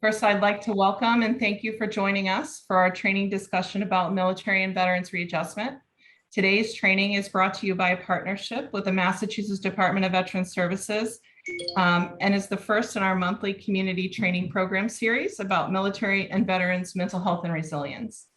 First, I'd like to welcome and thank you for joining us for our training discussion about military and veterans readjustment. Today's training is brought to you by a partnership with the Massachusetts Department of Veterans Services and is the first in our monthly community training program series about military and veterans mental health and resilience.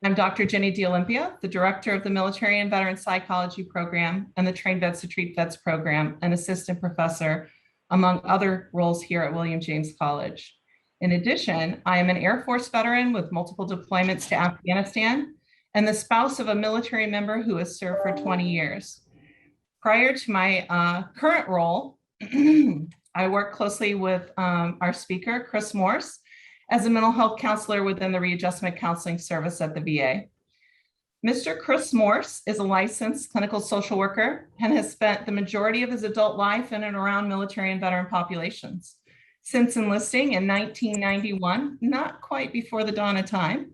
I'm Dr. Jenny D'Olympia, the director of the Military and Veterans Psychology Program and the Train Vets to Treat Vets program, and assistant professor, among other roles here at William James College. In addition, I am an Air Force veteran with multiple deployments to Afghanistan and the spouse of a military member who has served for 20 years. Prior to my current role, I work closely with our speaker, Chris Morse, as a mental health counselor within the Readjustment Counseling Service at the VA. Mr. Chris Morse is a licensed clinical social worker and has spent the majority of his adult life in and around military and veteran populations. Since enlisting in 1991, not quite before the dawn of time,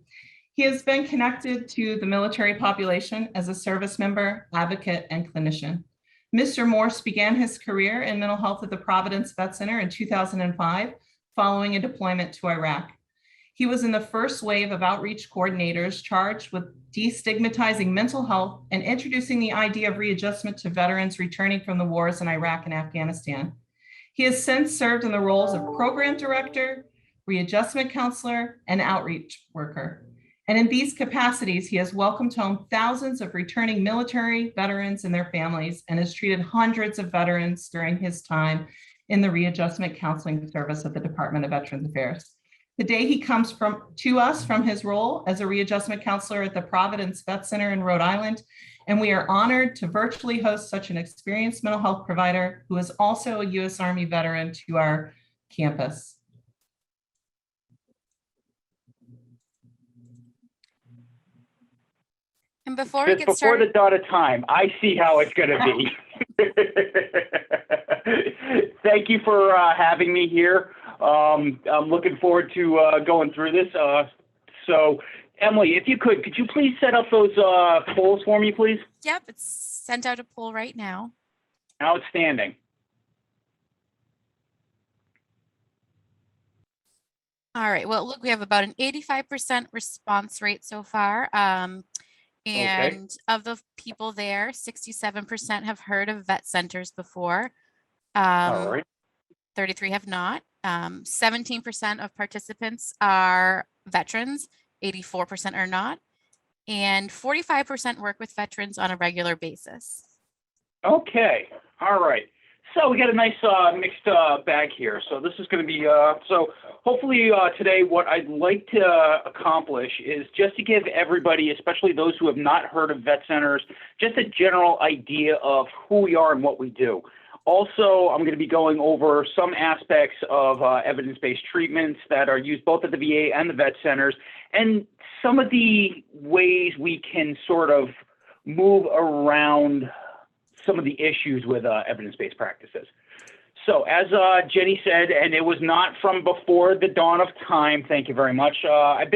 he has been connected to the military population as a service member, advocate, and clinician. Mr. Morse began his career in mental health at the Providence Vet Center in 2005, following a deployment to Iraq. He was in the first wave of outreach coordinators charged with destigmatizing mental health and introducing the idea of readjustment to veterans returning from the wars in Iraq and Afghanistan. He has since served in the roles of program director, readjustment counselor, and outreach worker. And in these capacities, he has welcomed home thousands of returning military veterans and their families and has treated hundreds of veterans during his time in the Readjustment Counseling Service at the Department of Veterans Affairs. Today, he comes to us from his role as a readjustment counselor at the Providence Vet Center in Rhode Island, and we are honored to virtually host such an experienced mental health provider who is also a U.S. Army veteran to our campus. And before we get before started, the dawn of time, I see how it's going to be. Thank you for having me here. I'm looking forward to going through this. So, Emily, if you could you please set up those polls for me, please? Yep, it's sent out a poll right now. Outstanding. All right, well, look, we have about an 85% response rate so far. And of the people there, 67% have heard of vet centers before. All right. 33 have not. 17% of participants are veterans, 84% are not, and 45% work with veterans on a regular basis. Okay. All right. So we got a nice mixed bag here. So this is going to be, so hopefully today what I'd like to accomplish is just to give everybody, especially those who have not heard of vet centers, just a general idea of who we are and what we do. Also, I'm going to be going over some aspects of evidence-based treatments that are used both at the VA and the vet centers, and some of the ways we can sort of move around some of the issues with evidence-based practices. So as Jenny said, and it was not from before the dawn of time, thank you very much. I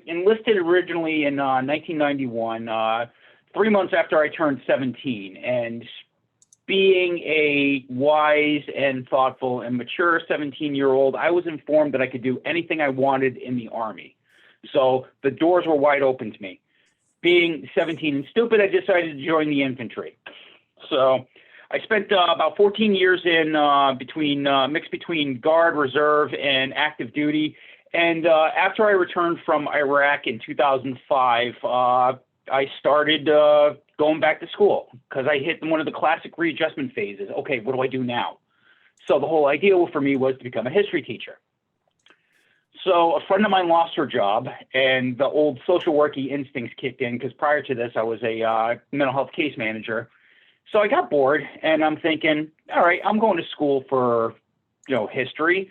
enlisted originally in 1991, 3 months after I turned 17, and being a wise and thoughtful and mature 17-year-old, I was informed that I could do anything I wanted in the Army. So the doors were wide open to me. Being 17 and stupid, I decided to join the infantry. So I spent about 14 years in mixed between Guard, Reserve, and active duty. And after I returned from Iraq in 2005, I started going back to school because I hit one of the classic readjustment phases. Okay, what do I do now? So the whole idea for me was to become a history teacher. So a friend of mine lost her job, and the old social worky instincts kicked in because prior to this, I was a mental health case manager. So I got bored, and I'm thinking, all right, I'm going to school for, history.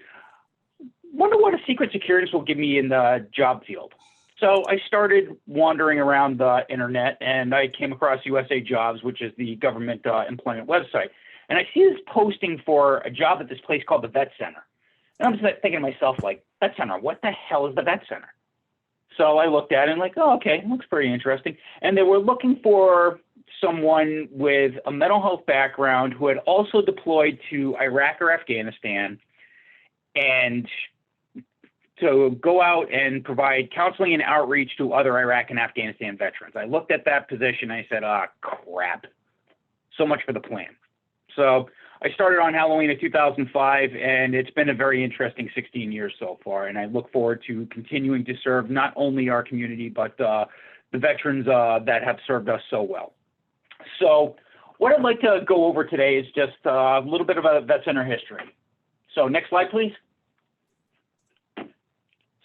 Wonder what a secret security will give me in the job field. So I started wandering around the internet, and I came across USA Jobs, which is the government employment website. And I see this posting for a job at this place called the Vet Center. And I'm just thinking to myself, like, Vet Center, what the hell is the Vet Center? So I looked at it and like, oh, okay, looks pretty interesting. And they were looking for someone with a mental health background who had also deployed to Iraq or Afghanistan. And to go out and provide counseling and outreach to other Iraq and Afghanistan veterans. I looked at that position and I said, ah, crap. So much for the plan. So I started on Halloween of 2005, and it's been a very interesting 16 years so far. And I look forward to continuing to serve not only our community, but the veterans that have served us so well. So what I'd like to go over today is just a little bit about Vet Center history. So next slide, please.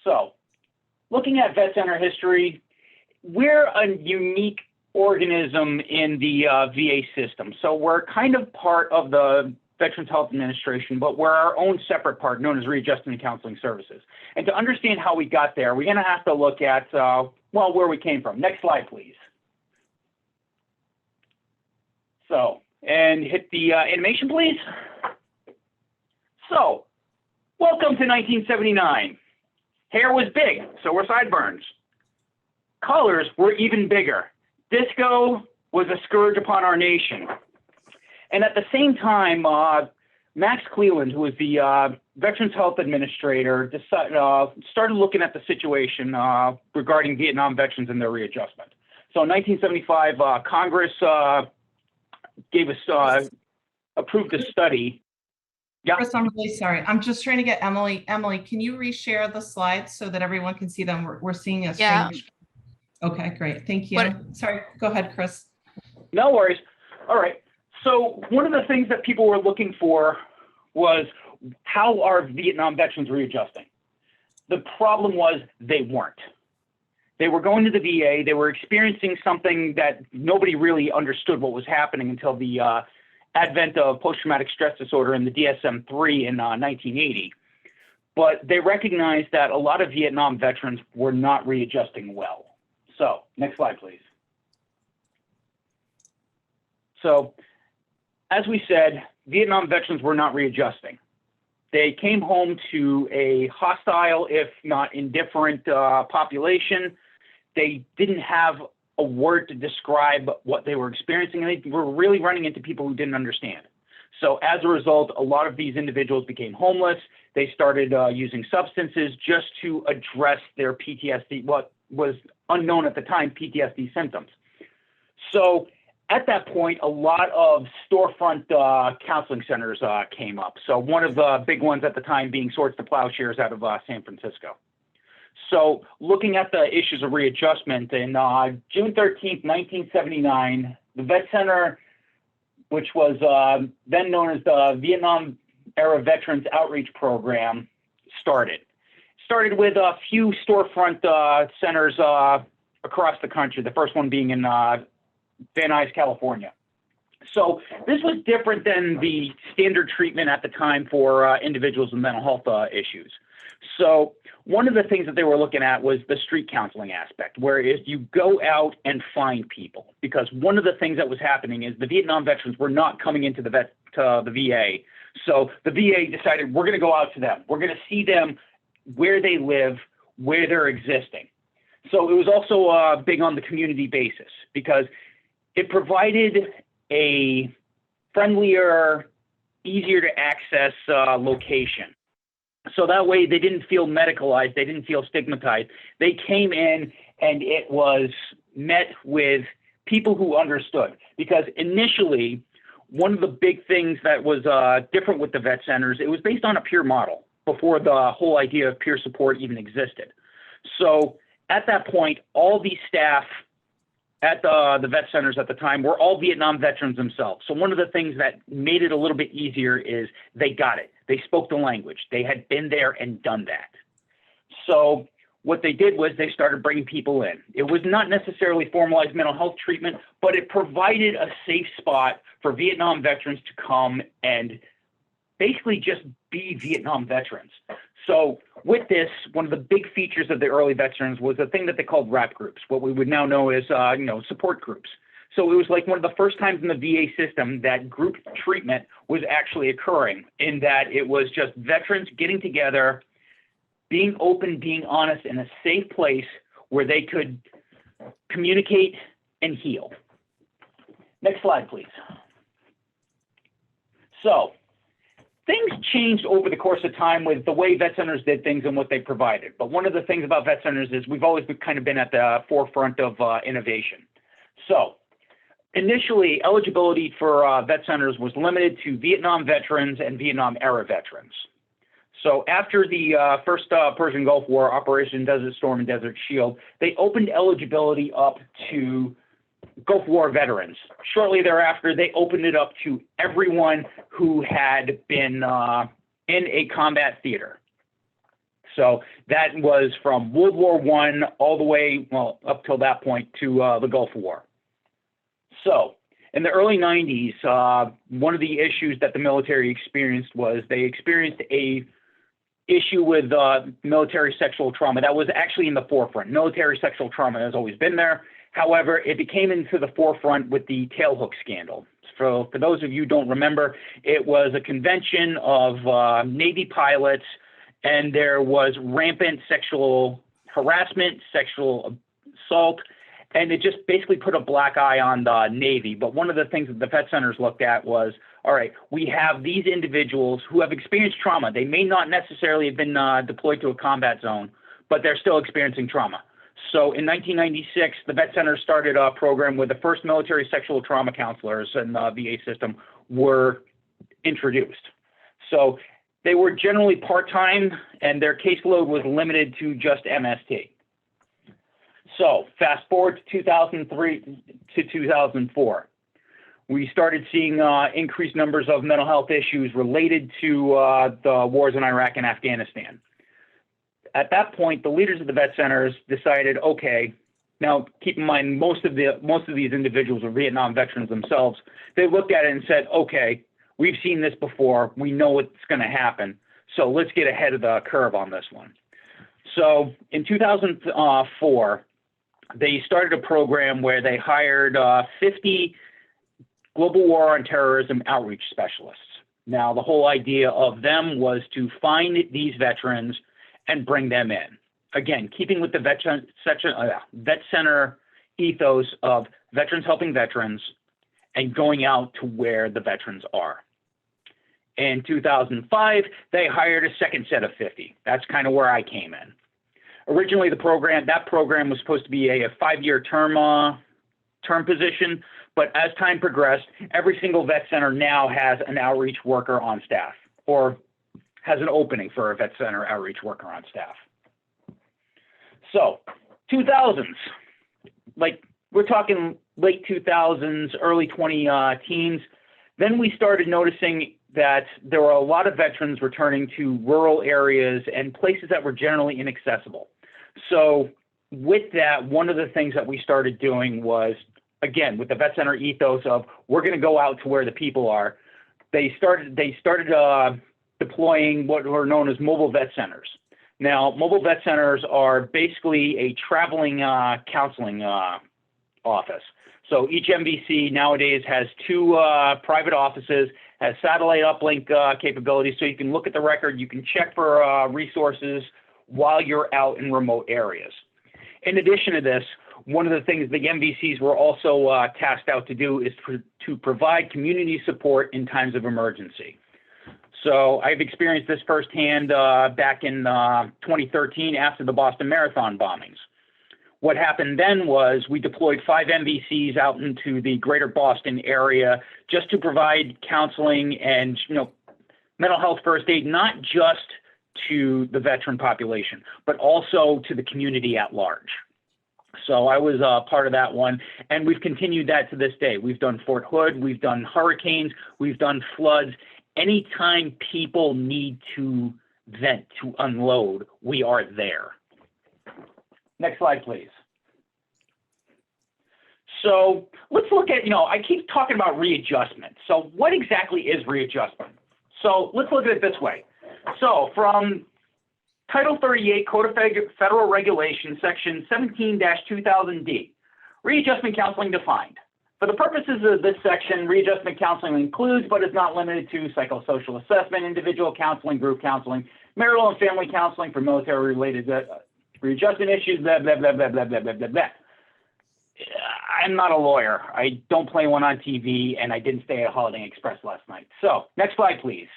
So looking at Vet Center history, we're a unique organism in the VA system. So we're kind of part of the Veterans Health Administration, but we're our own separate part known as Readjustment and Counseling Services. And to understand how we got there, we're going to have to look at, well, where we came from. Next slide, please. So, and hit the animation, please. So, welcome to 1979. Hair was big, so were sideburns. Colors were even bigger. Disco was a scourge upon our nation. And at the same time, Max Cleland, who was the Veterans Health Administrator, started looking at the situation regarding Vietnam veterans and their readjustment. So in 1975, Congress gave us, approved a study. Yeah. Chris, I'm really sorry. I'm just trying to get Emily. Emily, can you reshare the slides so that everyone can see them? We're seeing a Yeah. strange. Okay, great. Thank you. Sorry, go ahead, Chris. No worries. All right. So one of the things that people were looking for was how are Vietnam veterans readjusting? The problem was they weren't. They were going to the VA. They were experiencing something that nobody really understood what was happening until the advent of post-traumatic stress disorder and the DSM-3 in 1980. But they recognized that a lot of Vietnam veterans were not readjusting well. So next slide, please. So as we said, Vietnam veterans were not readjusting. They came home to a hostile, if not indifferent, population. They didn't have a word to describe what they were experiencing, and they were really running into people who didn't understand. So as a result, a lot of these individuals became homeless. They started using substances just to address their PTSD, what was unknown at the time, PTSD symptoms. So at that point, a lot of storefront counseling centers came up. So one of the big ones at the time being Swords to Plowshares out of San Francisco. So looking at the issues of readjustment, in June 13th, 1979, the Vet Center, which was then known as the Vietnam Era Veterans Outreach Program, started. Started with a few storefront centers across the country, the first one being in Van Nuys, California. So this was different than the standard treatment at the time for individuals with mental health issues. So one of the things that they were looking at was the street counseling aspect, whereas you go out and find people. Because one of the things that was happening is the Vietnam veterans were not coming into the VA. So the VA decided, we're going to go out to them. We're going to see them where they live, where they're existing. So it was also big on the community basis because it provided a friendlier, easier to access location. So that way they didn't feel medicalized, they didn't feel stigmatized. They came in and it was met with people who understood. Because initially, one of the big things that was different with the vet centers, it was based on a peer model before the whole idea of peer support even existed. So at that point, all the staff at the vet centers at the time were all Vietnam veterans themselves. So one of the things that made it a little bit easier is they got it. They spoke the language. They had been there and done that. So what they did was they started bringing people in. It was not necessarily formalized mental health treatment, but it provided a safe spot for Vietnam veterans to come and basically just be Vietnam veterans. So with this, one of the big features of the early veterans was a thing that they called RAP groups, what we would now know as support groups. So it was like one of the first times in the VA system that group treatment was actually occurring, in that it was just veterans getting together, being open, being honest in a safe place where they could communicate and heal. Next slide, please. So things changed over the course of time with the way vet centers did things and what they provided. But one of the things about vet centers is we've always kind of been at the forefront of innovation. So initially, eligibility for vet centers was limited to Vietnam veterans and Vietnam-era veterans. So after the first Persian Gulf War, Operation Desert Storm and Desert Shield, they opened eligibility up to Gulf War veterans. Shortly thereafter, they opened it up to everyone who had been in a combat theater. So that was from World War I all the way, well, up till that point to the Gulf War. So in the early 90s, one of the issues that the military experienced was they experienced a issue with military sexual trauma. That was actually in the forefront. Military sexual trauma has always been there. However, it became into the forefront with the tailhook scandal. So for those of you who don't remember, it was a convention of Navy pilots, and there was rampant sexual harassment, sexual assault, and it just basically put a black eye on the Navy. But one of the things that the vet centers looked at was, all right, we have these individuals who have experienced trauma. They may not necessarily have been deployed to a combat zone, but they're still experiencing trauma. So in 1996, the vet center started a program where the first military sexual trauma counselors in the VA system were introduced. So they were generally part-time, and their caseload was limited to just MST. So fast forward to 2003 to 2004. We started seeing increased numbers of mental health issues related to the wars in Iraq and Afghanistan. At that point, the leaders of the vet centers decided, okay, now keep in mind most of these individuals are Vietnam veterans themselves. They looked at it and said, okay, we've seen this before. We know what's going to happen. So let's get ahead of the curve on this one. So in 2004, they started a program where they hired 50 global war on terrorism outreach specialists. Now, the whole idea of them was to find these veterans and bring them in. Again, keeping with the vet center ethos of veterans helping veterans and going out to where the veterans are. In 2005, they hired a second set of 50. That's kind of where I came in. Originally, that program was supposed to be a 5-year term position, but as time progressed, every single vet center now has an outreach worker on staff, or has an opening for a vet center outreach worker on staff. So 2000s, like we're talking late 2000s, early 2010s, then we started noticing that there were a lot of veterans returning to rural areas and places that were generally inaccessible. So with that, one of the things that we started doing was, again, with the vet center ethos of we're going to go out to where the people are, they started deploying what were known as mobile vet centers. Now, mobile vet centers are basically a traveling counseling office. So each MVC nowadays has 2 private offices, has satellite uplink capabilities, so you can look at the record, you can check for resources while you're out in remote areas. In addition to this, one of the things the MVCs were also tasked out to do is to provide community support in times of emergency. So I've experienced this firsthand back in 2013 after the Boston Marathon bombings. What happened then was we deployed 5 MVCs out into the greater Boston area just to provide counseling and mental health first aid, not just to the veteran population, but also to the community at large. So I was part of that one, and we've continued that to this day. We've done Fort Hood, we've done hurricanes, we've done floods. Anytime people need to vent, to unload, we are there. Next slide, please. So let's look at, I keep talking about readjustment. So what exactly is readjustment? So let's look at it this way. So from Title 38 Code of Federal Regulations, Section 17-2000D, readjustment counseling defined. For the purposes of this section, readjustment counseling includes, but is not limited to, psychosocial assessment, individual counseling, group counseling, marital and family counseling for military-related readjustment issues, blah, blah, blah, blah, blah, blah, blah, blah, blah. I'm not a lawyer. I don't play one on TV, and I didn't stay at Holiday Inn Express last night. So, next slide, please.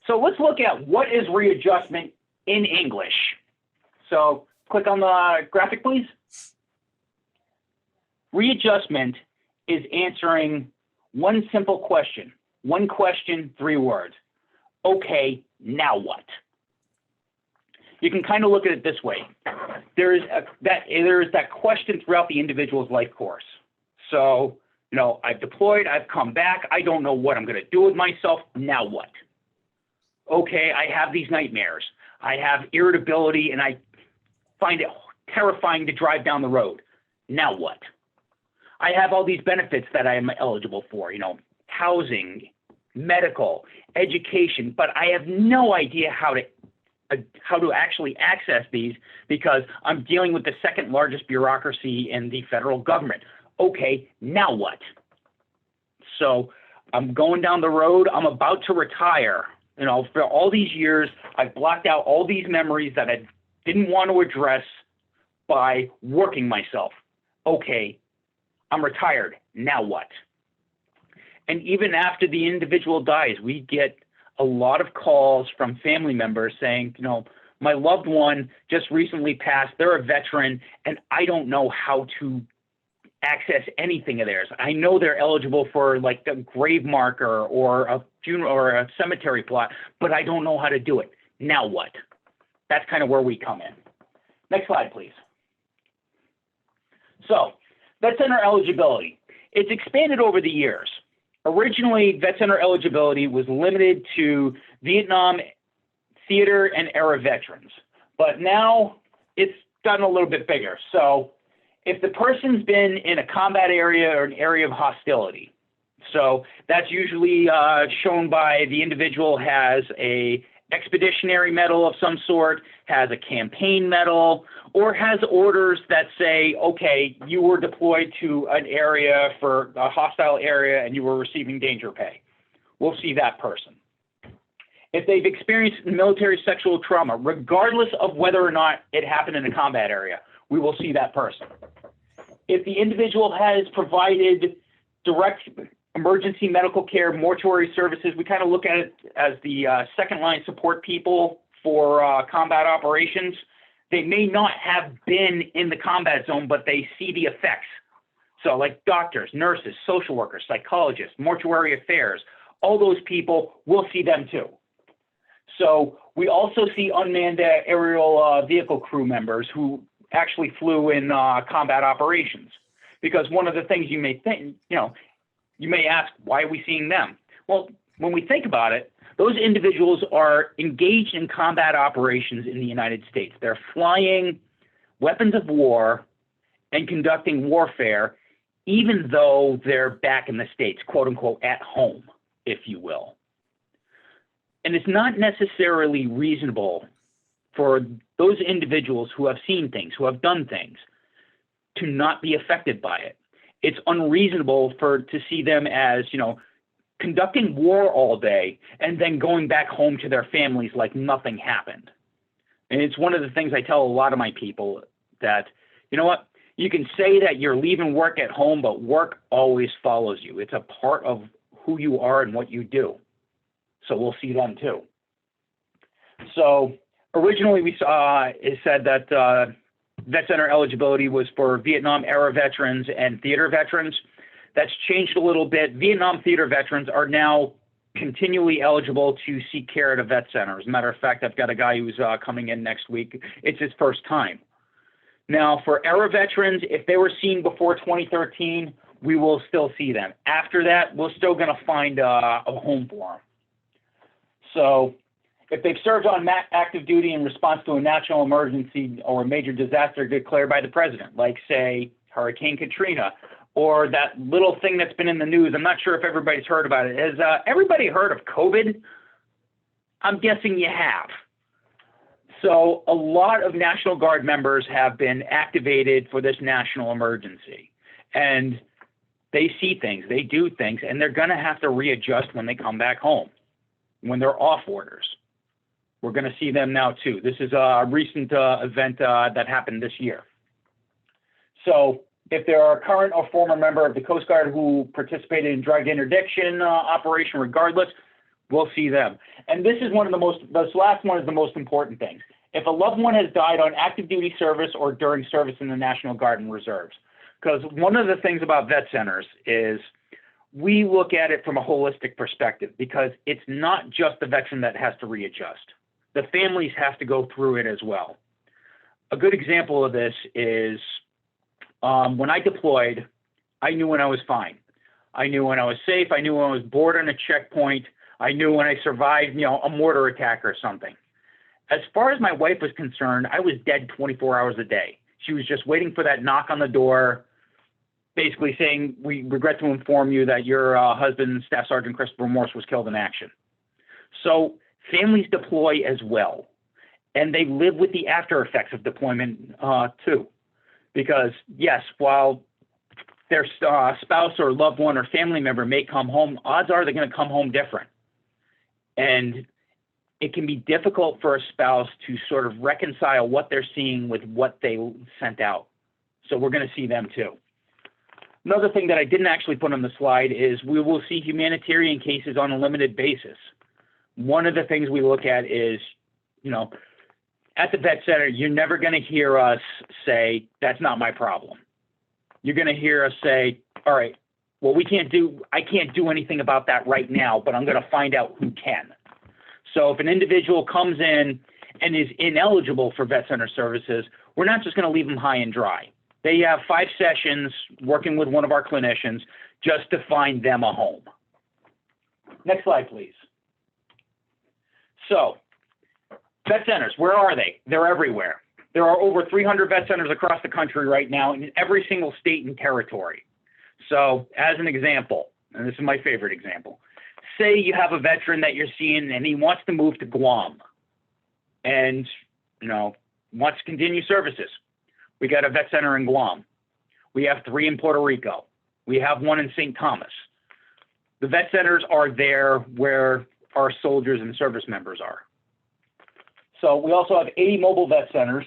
So let's look at what is readjustment in English. So click on the graphic, please. Readjustment is answering one simple question. One question, 3 words. Okay, now what? You can kind of look at it this way. There is that question throughout the individual's life course. So, you know, I've deployed, I've come back, I don't know what I'm going to do with myself. Now what? Okay, I have these nightmares. I have irritability and I find it terrifying to drive down the road. Now what? I have all these benefits that I am eligible for, you know, housing, medical, education, but I have no idea how to actually access these because I'm dealing with the second largest bureaucracy in the federal government. Okay, now what? So I'm going down the road. I'm about to retire. You know, for all these years, I've blocked out all these memories that I didn't want to address by working myself. Okay, I'm retired. Now what? And even after the individual dies, we get a lot of calls from family members saying, you know, my loved one just recently passed, they're a veteran, and I don't know how to access anything of theirs. I know they're eligible for like a grave marker or a funeral or a cemetery plot, but I don't know how to do it. Now what? That's kind of where we come in. Next slide, please. So, Vet Center eligibility. It's expanded over the years. Originally, Vet Center eligibility was limited to Vietnam, theater, and era veterans, but now it's gotten a little bit bigger. So if the person's been in a combat area or an area of hostility, so that's usually shown by the individual has a expeditionary medal of some sort, has a campaign medal, or has orders that say, okay, you were deployed to an area for a hostile area and you were receiving danger pay. We'll see that person. If they've experienced military sexual trauma, regardless of whether or not it happened in a combat area, we will see that person. If the individual has provided direct emergency medical care, mortuary services, we kind of look at it as the second line support people for combat operations. They may not have been in the combat zone, but they see the effects. So like doctors, nurses, social workers, psychologists, mortuary affairs, all those people, we'll see them too. So we also see unmanned aerial vehicle crew members who actually flew in combat operations. Because one of the things you may think, you know, you may ask, why are we seeing them? Well, when we think about it, those individuals are engaged in combat operations in the United States. They're flying weapons of war and conducting warfare, even though they're back in the States, quote unquote, at home, if you will. And it's not necessarily reasonable for those individuals who have seen things, who have done things, to not be affected by it. It's unreasonable to see them as, you know, conducting war all day and then going back home to their families like nothing happened. And it's one of the things I tell a lot of my people that, you know what, you can say that you're leaving work at home, but work always follows you. It's a part of who you are and what you do. So we'll see them too. So originally we saw, it said that Vet Center eligibility was for Vietnam era veterans and theater veterans. That's changed a little bit. Vietnam theater veterans are now continually eligible to seek care at a vet center. As a matter of fact, I've got a guy who's coming in next week. It's his first time. Now, for era veterans, if they were seen before 2013, we will still see them. After that, we're still going to find a home for them. So if they've served on active duty in response to a national emergency or a major disaster declared by the president, like, say, Hurricane Katrina, or that little thing that's been in the news, I'm not sure if everybody's heard about it. Has everybody heard of COVID? I'm guessing you have. So a lot of National Guard members have been activated for this national emergency. And they see things, they do things, and they're going to have to readjust when they come back home, when they're off orders. We're going to see them now too. This is a recent event that happened this year. So if there are a current or former member of the Coast Guard who participated in drug interdiction operation, regardless, we'll see them. And this is this last one is the most important thing. If a loved one has died on active duty service or during service in the National Guard and Reserves. Because one of the things about vet centers is we look at it from a holistic perspective, because it's not just the veteran that has to readjust. The families have to go through it as well. A good example of this is when I deployed, I knew when I was fine. I knew when I was safe. I knew when I was bored on a checkpoint. I knew when I survived, a mortar attack or something. As far as my wife was concerned, I was dead 24 hours a day. She was just waiting for that knock on the door, basically saying, we regret to inform you that your husband, Staff Sergeant Christopher Morse, was killed in action. So families deploy as well, and they live with the after effects of deployment too. Because yes, while their spouse or loved one or family member may come home, odds are they're going to come home different. And it can be difficult for a spouse to sort of reconcile what they're seeing with what they sent out. So we're going to see them too. Another thing that I didn't actually put on the slide is we will see humanitarian cases on a limited basis. One of the things we look at is, at the vet center, you're never going to hear us say, that's not my problem. You're going to hear us say, all right, well, I can't do anything about that right now, but I'm going to find out who can. So if an individual comes in and is ineligible for vet center services, we're not just going to leave them high and dry. They have 5 sessions working with one of our clinicians just to find them a home. Next slide, please. So, vet centers, where are they? They're everywhere. There are over 300 vet centers across the country right now in every single state and territory. So, as an example, and this is my favorite example, say you have a veteran that you're seeing and he wants to move to Guam and, wants to continue services. We got a vet center in Guam. We have 3 in Puerto Rico. We have 1 in St. Thomas. The vet centers are there where our soldiers and service members are. So we also have 80 mobile vet centers.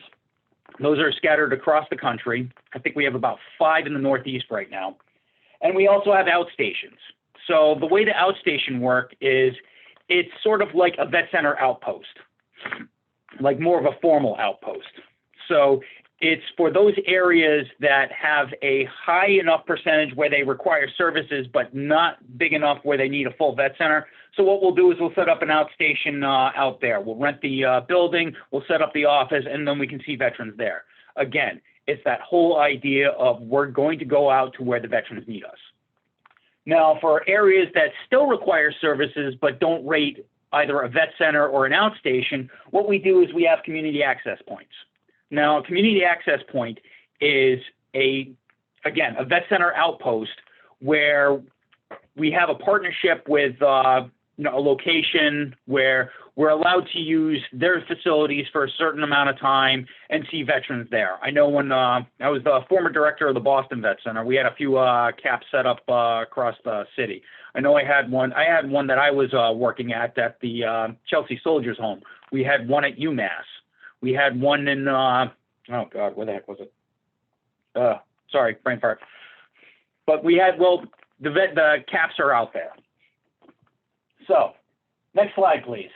Those are scattered across the country. I think we have about 5 in the Northeast right now. And we also have outstations. So the way the outstation work is it's sort of like a vet center outpost, like more of a formal outpost. So it's for those areas that have a high enough percentage where they require services, but not big enough where they need a full vet center. So what we'll do is we'll set up an outstation out there. We'll rent the building, we'll set up the office, and then we can see veterans there. Again, it's that whole idea of we're going to go out to where the veterans need us. Now, for areas that still require services but don't rate either a vet center or an outstation, what we do is we have community access points. Now, a community access point is again, a vet center outpost where we have a partnership with a location where we're allowed to use their facilities for a certain amount of time and see veterans there. I know when I was the former director of the Boston Vet Center, we had a few caps set up across the city. I know I had one that I was working at the Chelsea Soldiers Home. We had one at UMass. We had one in, oh God, where the heck was it? Sorry, brain fart. But we had, the caps are out there. So, next slide, please.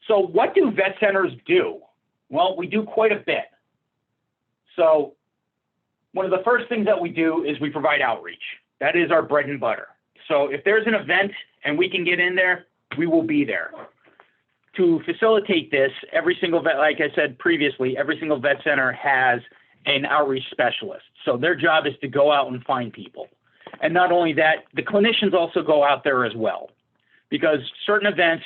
So what do vet centers do? Well, we do quite a bit. So one of the first things that we do is we provide outreach. That is our bread and butter. So if there's an event and we can get in there, we will be there. To facilitate this, every single vet, like I said previously, every single vet center has an outreach specialist. So their job is to go out and find people. And not only that, the clinicians also go out there as well. Because certain events,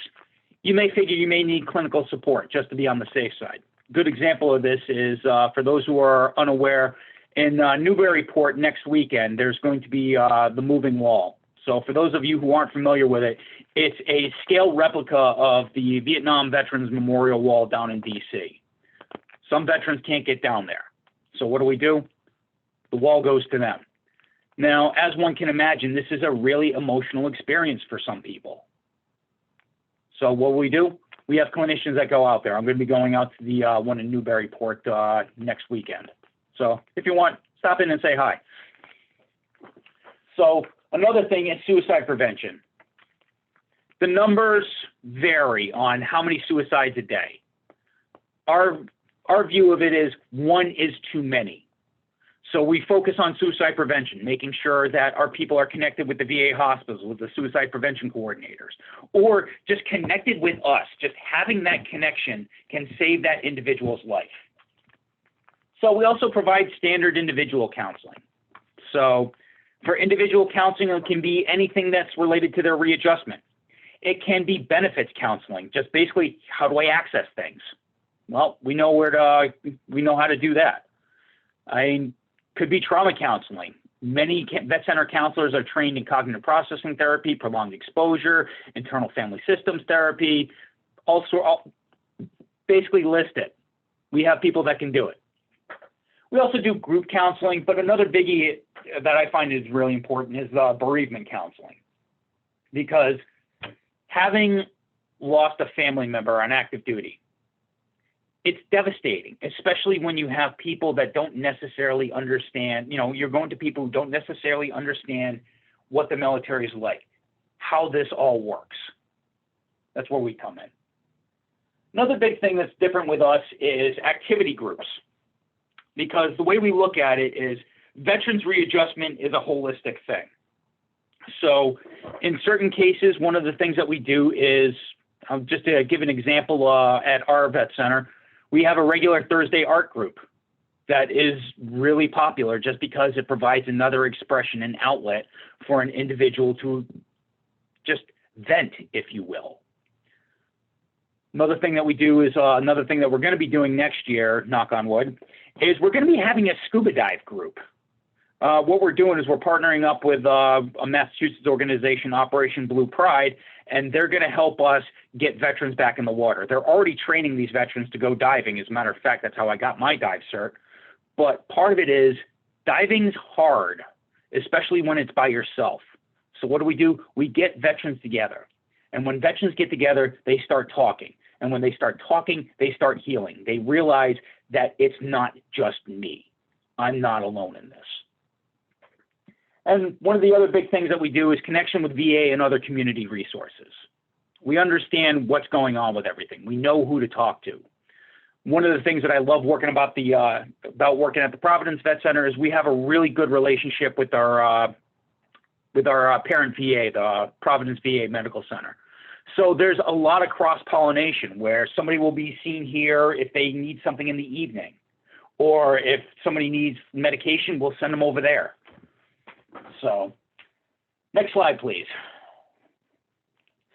you may figure you may need clinical support just to be on the safe side. Good example of this is, for those who are unaware, in Newburyport next weekend, there's going to be the moving wall. So for those of you who aren't familiar with it, it's a scale replica of the Vietnam Veterans Memorial Wall down in DC. Some veterans can't get down there. So what do? The wall goes to them. Now, as one can imagine, this is a really emotional experience for some people. So what do? We have clinicians that go out there. I'm going to be going out to the one in Newburyport next weekend. So if you want, stop in and say hi. So another thing is suicide prevention. the numbers vary on how many suicides a day. Our view of it is one is too many. So we focus on suicide prevention, making sure that our people are connected with the VA hospitals, with the suicide prevention coordinators, or just connected with us. Just having that connection can save that individual's life. So we also provide standard individual counseling. So for individual counseling, it can be anything that's related to their readjustment. It can be benefits counseling, just basically, how do I access things? Well, we know how to do that. Could be trauma counseling. Many vet center counselors are trained in cognitive processing therapy, prolonged exposure, internal family systems therapy, basically list it. We have people that can do it. We also do group counseling, but another biggie that I find is really important is bereavement counseling. Because having lost a family member on active duty, it's devastating, especially when you have people that don't necessarily understand, you're going to people who don't necessarily understand what the military is like, how this all works. That's where we come in. Another big thing that's different with us is activity groups, because the way we look at it is veterans readjustment is a holistic thing. So in certain cases, one of the things that we do is, just to give an example, at our vet center, we have a regular Thursday art group that is really popular just because it provides another expression and outlet for an individual to just vent, if you will. Another thing that we do is, another thing that we're going to be doing next year, knock on wood, is we're going to be having a scuba dive group. What we're doing is we're partnering up with a Massachusetts organization, Operation Blue Pride, and they're going to help us get veterans back in the water. They're already training these veterans to go diving. As a matter of fact, that's how I got my dive cert. But part of it is diving's hard, especially when it's by yourself. So what do? We get veterans together. And when veterans get together, they start talking. And when they start talking, they start healing. They realize that it's not just me. I'm not alone in this. And one of the other big things that we do is connection with VA and other community resources. We understand what's going on with everything. We know who to talk to. One of the things that I love working about working at the Providence Vet Center is we have a really good relationship with our parent VA, the Providence VA Medical Center. So there's a lot of cross-pollination where somebody will be seen here if they need something in the evening, or if somebody needs medication, we'll send them over there. So, next slide, please.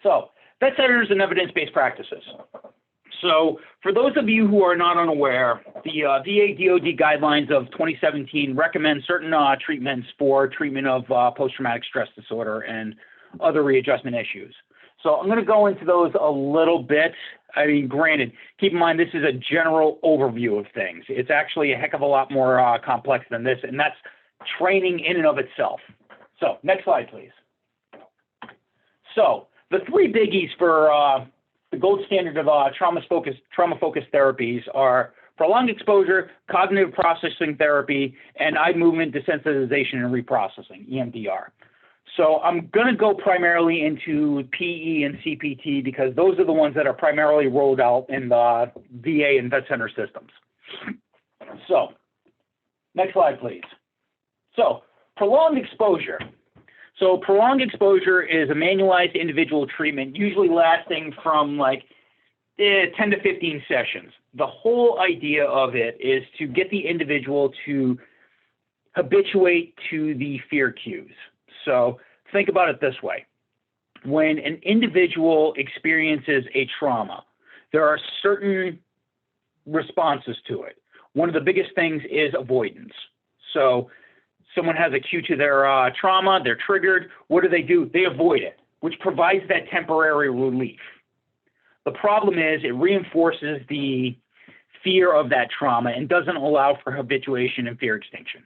So, vet centers and evidence-based practices. So, for those of you who are not unaware, the VA DoD guidelines of 2017 recommend certain treatments for treatment of post-traumatic stress disorder and other readjustment issues. So, I'm going to go into those a little bit. I mean, granted, keep in mind this is a general overview of things. It's actually a heck of a lot more complex than this, and that's training in and of itself. So next slide, please. So the three biggies for the gold standard of trauma-focused therapies are prolonged exposure, cognitive processing therapy, and eye movement desensitization and reprocessing, EMDR. So I'm going to go primarily into PE and CPT because those are the ones that are primarily rolled out in the VA and vet center systems. So next slide, please. So prolonged exposure. So prolonged exposure is a manualized individual treatment, usually lasting from like 10 to 15 sessions. The whole idea of it is to get the individual to habituate to the fear cues. So think about it this way. When an individual experiences a trauma, there are certain responses to it. One of the biggest things is avoidance. So someone has a cue to their trauma, they're triggered. What do? They avoid it, which provides that temporary relief. The problem is it reinforces the fear of that trauma and doesn't allow for habituation and fear extinction.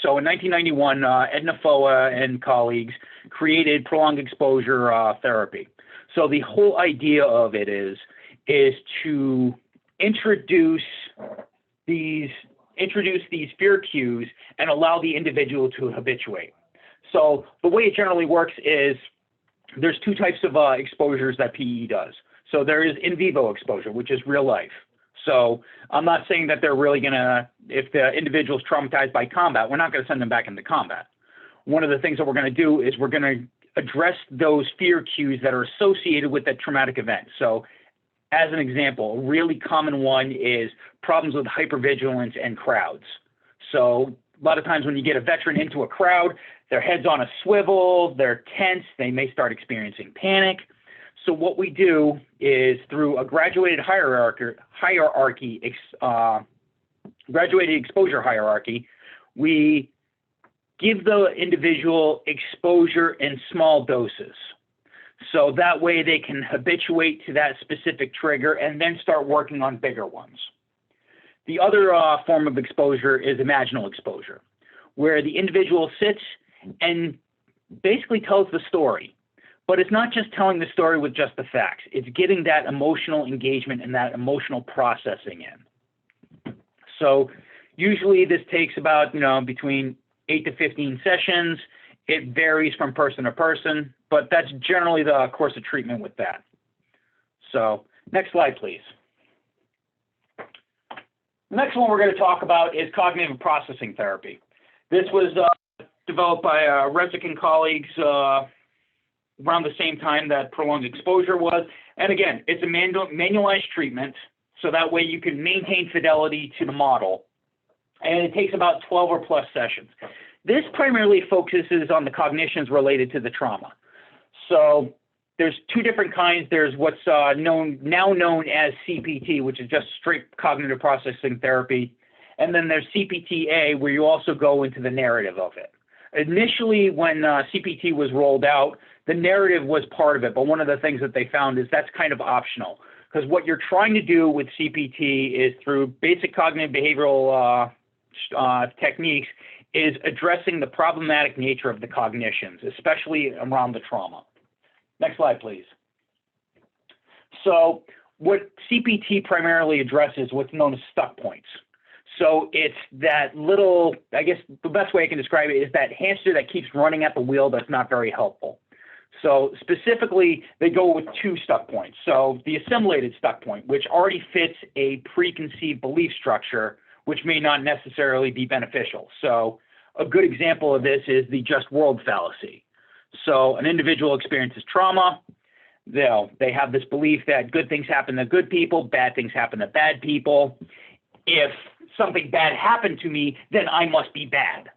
So in 1991, Edna Foa and colleagues created prolonged exposure therapy. So the whole idea of it is to introduce these fear cues and allow the individual to habituate. So the way it generally works is there's two types of exposures that PE does. So there is in vivo exposure, which is real life. So I'm not saying that they're really going to, if the individual's traumatized by combat, we're not going to send them back into combat. One of the things that we're going to do is we're going to address those fear cues that are associated with that traumatic event. So as an example, a really common one is problems with hypervigilance and crowds. So a lot of times when you get a veteran into a crowd, their head's on a swivel, they're tense, they may start experiencing panic. So what we do is through a graduated graduated exposure hierarchy, we give the individual exposure in small doses. So that way they can habituate to that specific trigger and then start working on bigger ones. The other form of exposure is imaginal exposure, where the individual sits and basically tells the story. But it's not just telling the story with just the facts. It's getting that emotional engagement and that emotional processing in. So usually this takes about, between 8 to 15 sessions. It varies from person to person, but that's generally the course of treatment with that. So next slide, please. The next one we're going to talk about is cognitive processing therapy. This was developed by Readjustment and colleagues around the same time that prolonged exposure was. And again, it's a manualized treatment, so that way you can maintain fidelity to the model. And it takes about 12 or plus sessions. This primarily focuses on the cognitions related to the trauma. So there's two different kinds. There's what's now known as CPT, which is just straight cognitive processing therapy. And then there's CPT-A, where you also go into the narrative of it. Initially, when CPT was rolled out, the narrative was part of it. But one of the things that they found is that's kind of optional, because what you're trying to do with CPT is through basic cognitive behavioral techniques is addressing the problematic nature of the cognitions, especially around the trauma. Next slide, please. So what CPT primarily addresses what's known as stuck points. So it's that little, I guess the best way I can describe it is that hamster that keeps running at the wheel that's not very helpful. So specifically, they go with two stuck points. So the assimilated stuck point, which already fits a preconceived belief structure, which may not necessarily be beneficial. So a good example of this is the just world fallacy. So an individual experiences trauma. They have this belief that good things happen to good people, bad things happen to bad people. If something bad happened to me, then I must be bad.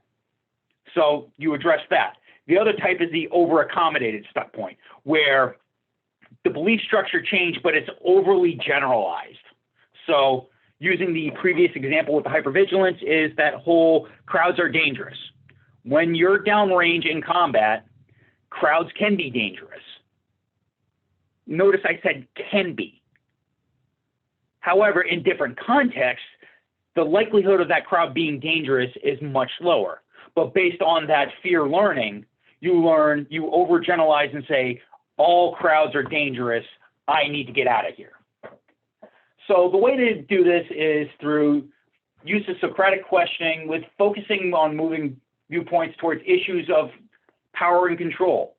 So you address that. The other type is the over-accommodated stuck point, where the belief structure changed, but it's overly generalized. So using the previous example with the hypervigilance is that whole crowds are dangerous. When you're downrange in combat, crowds can be dangerous. Notice I said can be. However, in different contexts, the likelihood of that crowd being dangerous is much lower. But based on that fear learning, you overgeneralize and say, all crowds are dangerous, I need to get out of here. So the way to do this is through use of Socratic questioning with focusing on moving viewpoints towards issues of power and control.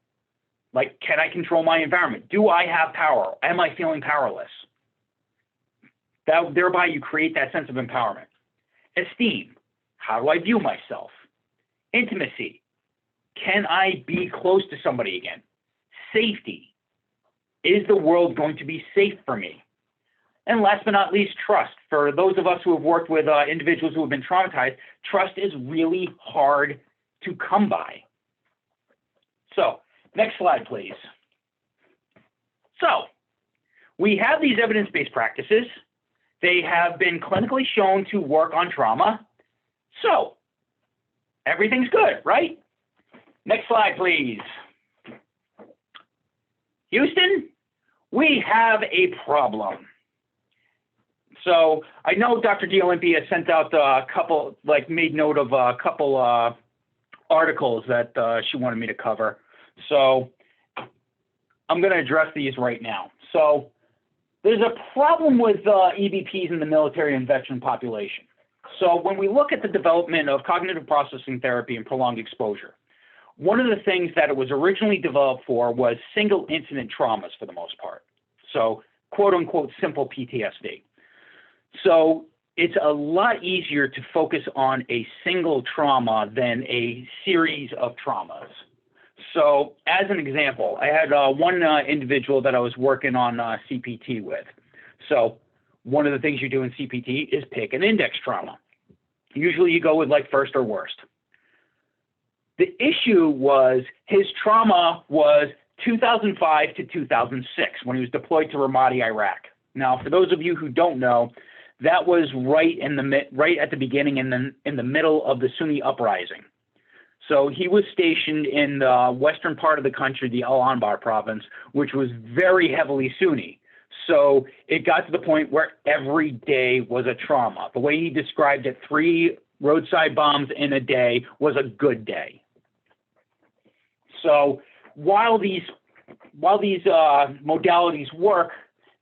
Like, can I control my environment? Do I have power? Am I feeling powerless? Thereby you create that sense of empowerment. Esteem, how do I view myself? Intimacy, can I be close to somebody again? Safety, is the world going to be safe for me? And last but not least, trust. For those of us who have worked with individuals who have been traumatized, trust is really hard to come by. So, next slide, please. So, we have these evidence-based practices. They have been clinically shown to work on trauma. So, everything's good, right? Next slide, please. Houston, we have a problem. So I know Dr. D'Olympia sent out a couple, made note of a couple articles that she wanted me to cover. So I'm going to address these right now. So there's a problem with EBPs in the military and veteran population. So when we look at the development of cognitive processing therapy and prolonged exposure, one of the things that it was originally developed for was single incident traumas for the most part. So quote unquote, simple PTSD. So it's a lot easier to focus on a single trauma than a series of traumas. So as an example, I had one individual that I was working on CPT with. So one of the things you do in CPT is pick an index trauma. Usually you go with like first or worst. The issue was his trauma was 2005 to 2006 when he was deployed to Ramadi, Iraq. Now, for those of you who don't know, that was right at the beginning and in the middle of the Sunni uprising. So he was stationed in the western part of the country, the Al Anbar province, which was very heavily Sunni. So it got to the point where every day was a trauma. The way he described it, 3 roadside bombs in a day was a good day. So while these modalities work,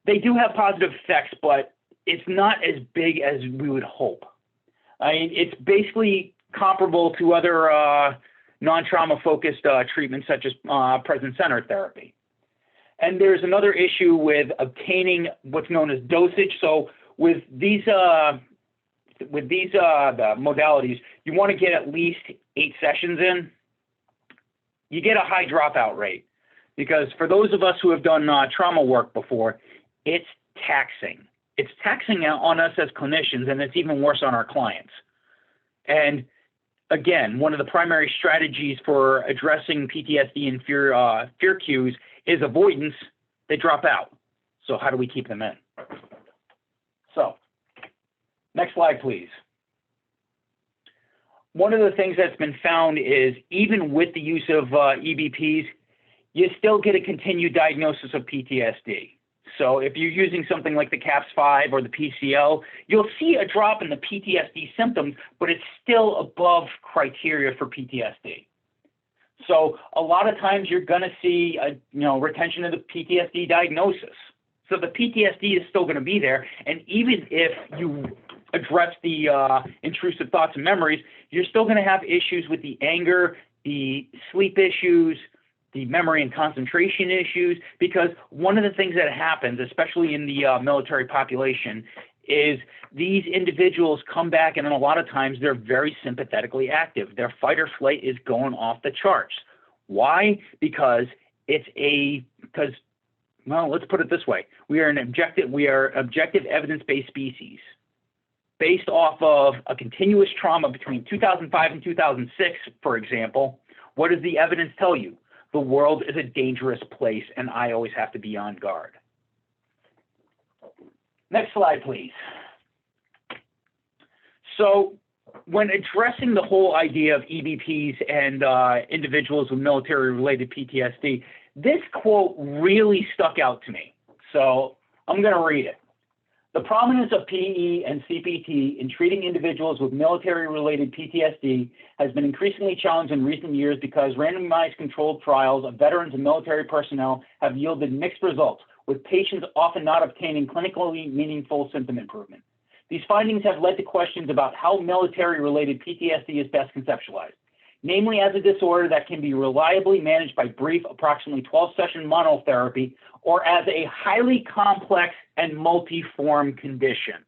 they do have positive effects, but it's not as big as we would hope. I mean, it's basically comparable to other non-trauma focused treatments such as present center therapy. And there's another issue with obtaining what's known as dosage. So with these the modalities, you want to get at least 8 sessions in. You get a high dropout rate because for those of us who have done trauma work before, it's taxing. It's taxing on us as clinicians, and it's even worse on our clients. And again, one of the primary strategies for addressing PTSD and fear cues is avoidance. They drop out. So how do we keep them in? So next slide, please. One of the things that's been found is even with the use of EBPs, you still get a continued diagnosis of PTSD. So if you're using something like the CAPS-5 or the PCL, you'll see a drop in the PTSD symptoms, but it's still above criteria for PTSD. So a lot of times you're going to see a retention of the PTSD diagnosis. So the PTSD is still going to be there, and even if you address the intrusive thoughts and memories, you're still going to have issues with the anger, the sleep issues, the memory and concentration issues, because one of the things that happens, especially in the military population, is these individuals come back and a lot of times they're very sympathetically active. Their fight or flight is going off the charts. Why? Because well, let's put it this way. We are objective evidence-based species. Based off of a continuous trauma between 2005 and 2006, for example, what does the evidence tell you? The world is a dangerous place, and I always have to be on guard. Next slide, please. So when addressing the whole idea of EBPs and individuals with military-related PTSD, this quote really stuck out to me. So I'm going to read it. The prominence of PE and CPT in treating individuals with military-related PTSD has been increasingly challenged in recent years because randomized controlled trials of veterans and military personnel have yielded mixed results, with patients often not obtaining clinically meaningful symptom improvement. These findings have led to questions about how military-related PTSD is best conceptualized, namely as a disorder that can be reliably managed by brief, approximately 12-session monotherapy, or as a highly complex and multiform condition.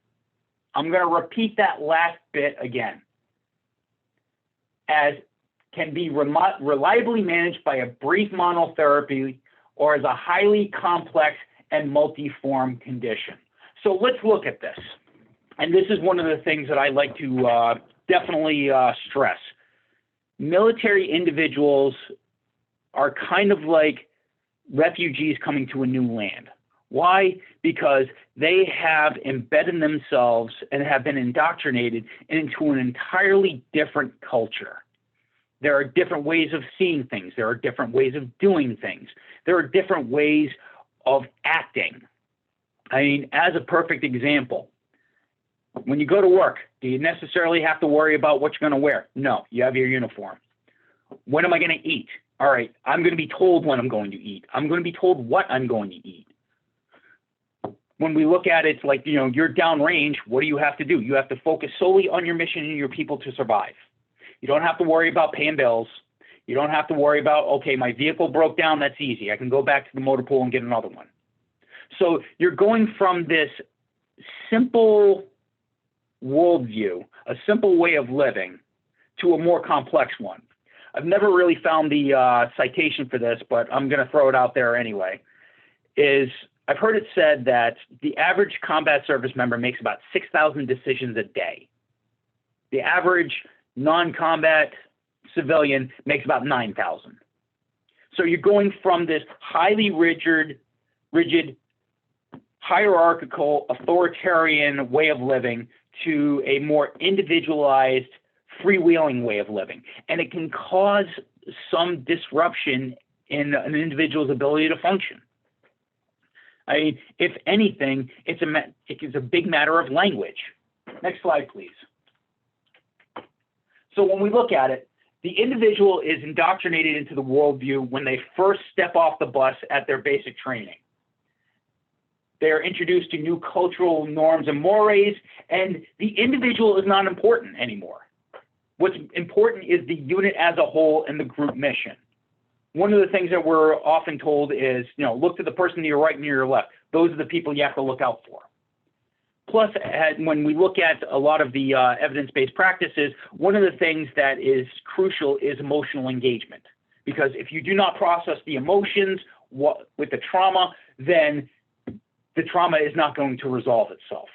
I'm going to repeat that last bit again. As can be reliably managed by a brief monotherapy or as a highly complex and multiform condition. So let's look at this. And this is one of the things that I like to definitely stress. Military individuals are kind of like refugees coming to a new land. Why? Because they have embedded themselves and have been indoctrinated into an entirely different culture. There are different ways of seeing things. There are different ways of doing things. There are different ways of acting. I mean, as a perfect example, when you go to work, do you necessarily have to worry about what you're going to wear? No, you have your uniform. When am I going to eat? All right, I'm going to be told when I'm going to eat. I'm going to be told what I'm going to eat. When we look at it, it's like, you're downrange. What do you have to do? You have to focus solely on your mission and your people to survive. You don't have to worry about paying bills. You don't have to worry about, okay, my vehicle broke down, that's easy. I can go back to the motor pool and get another one. So you're going from this simple worldview, a simple way of living, to a more complex one. I've never really found the citation for this, but I'm going to throw it out there anyway, is I've heard it said that the average combat service member makes about 6,000 decisions a day. The average non-combat civilian makes about 9,000. So you're going from this highly rigid, hierarchical, authoritarian way of living to a more individualized, freewheeling way of living. And it can cause some disruption in an individual's ability to function. I mean, if anything, it's a big matter of language. Next slide, please. So when we look at it, the individual is indoctrinated into the worldview when they first step off the bus at their basic training. They're introduced to new cultural norms and mores, and the individual is not important anymore. What's important is the unit as a whole and the group mission. One of the things that we're often told is, look to the person to your right and to your left. Those are the people you have to look out for. Plus, when we look at a lot of the evidence-based practices, one of the things that is crucial is emotional engagement. Because if you do not process the emotions with the trauma, then the trauma is not going to resolve itself.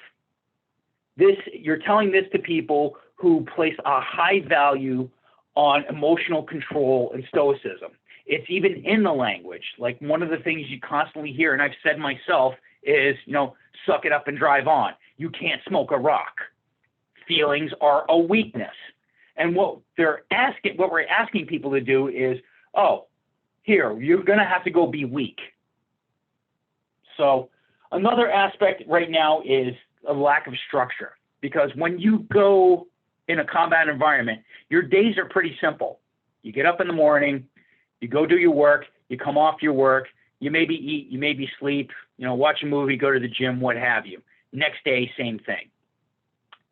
You're telling this to people who place a high value on emotional control and stoicism. It's even in the language. Like one of the things you constantly hear, and I've said myself, is, suck it up and drive on. You can't smoke a rock. Feelings are a weakness. And what we're asking people to do is, here, you're going to have to go be weak. So another aspect right now is a lack of structure, because when you go in a combat environment, your days are pretty simple. You get up in the morning, you go do your work, you come off your work, you maybe eat, you maybe sleep, watch a movie, go to the gym, what have you. Next day, same thing.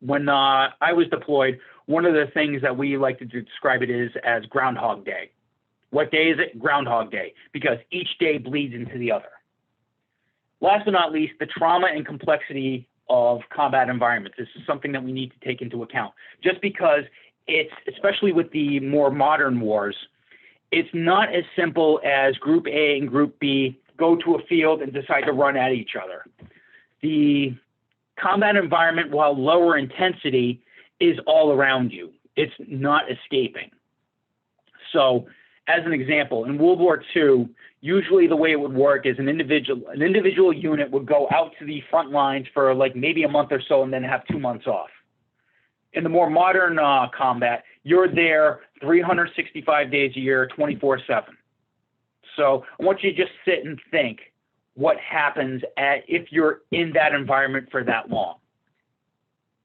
When I was deployed, one of the things that we like to describe it is as Groundhog Day. What day is it? Groundhog Day, because each day bleeds into the other. Last but not least, the trauma and complexity of combat environments. This is something that we need to take into account. Just because it's, especially with the more modern wars, it's not as simple as Group A and Group B go to a field and decide to run at each other. The combat environment, while lower intensity, is all around you. It's not escaping. So, as an example, in World War II, usually the way it would work is an individual unit would go out to the front lines for like maybe a month or so and then have 2 months off. In the more modern combat, you're there 365 days a year, 24/7. So I want you to just sit and think what happens if you're in that environment for that long.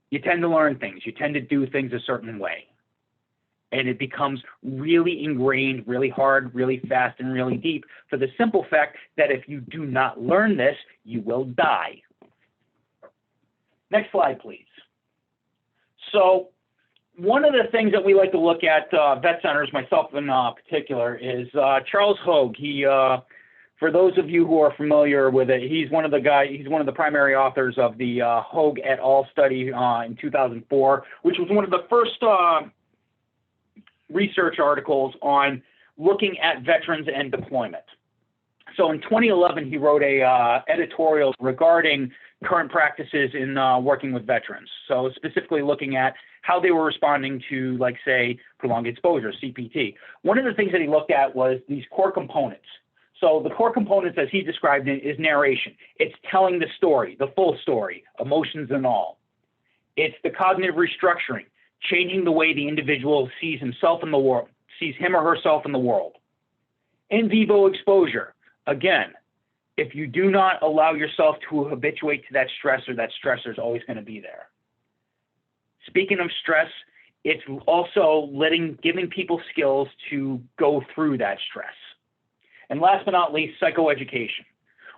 You tend to learn things. You tend to do things a certain way. And it becomes really ingrained, really hard, really fast, and really deep for the simple fact that if you do not learn this, you will die. Next slide, please. So one of the things that we like to look at, vet centers, myself in particular, is Charles Hogue. He, for those of you who are familiar with it, he's one of the primary authors of the Hogue et al. Study in 2004, which was one of the first research articles on looking at veterans and deployment. So in 2011, he wrote a editorial regarding current practices in working with veterans. So specifically looking at how they were responding to, like, say, prolonged exposure, CPT. One of the things that he looked at was these core components. So the core components, as he described it, is narration. It's telling the story, the full story, emotions and all. It's the cognitive restructuring, changing the way the individual sees himself in the world, sees him or herself in the world. In vivo exposure, again, if you do not allow yourself to habituate to that stressor is always going to be there. Speaking of stress, it's also giving people skills to go through that stress. And last but not least, psychoeducation.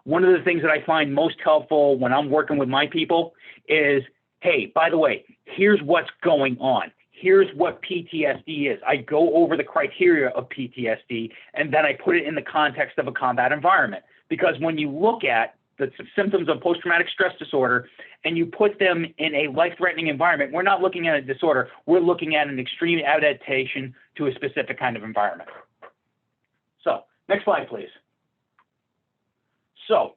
One of the things that I find most helpful when I'm working with my people is, hey, by the way, here's what's going on. here's what PTSD is. I go over the criteria of PTSD, and then I put it in the context of a combat environment. Because when you look at the symptoms of post-traumatic stress disorder and you put them in a life-threatening environment, we're not looking at a disorder. We're looking at an extreme adaptation to a specific kind of environment. So next slide, please. So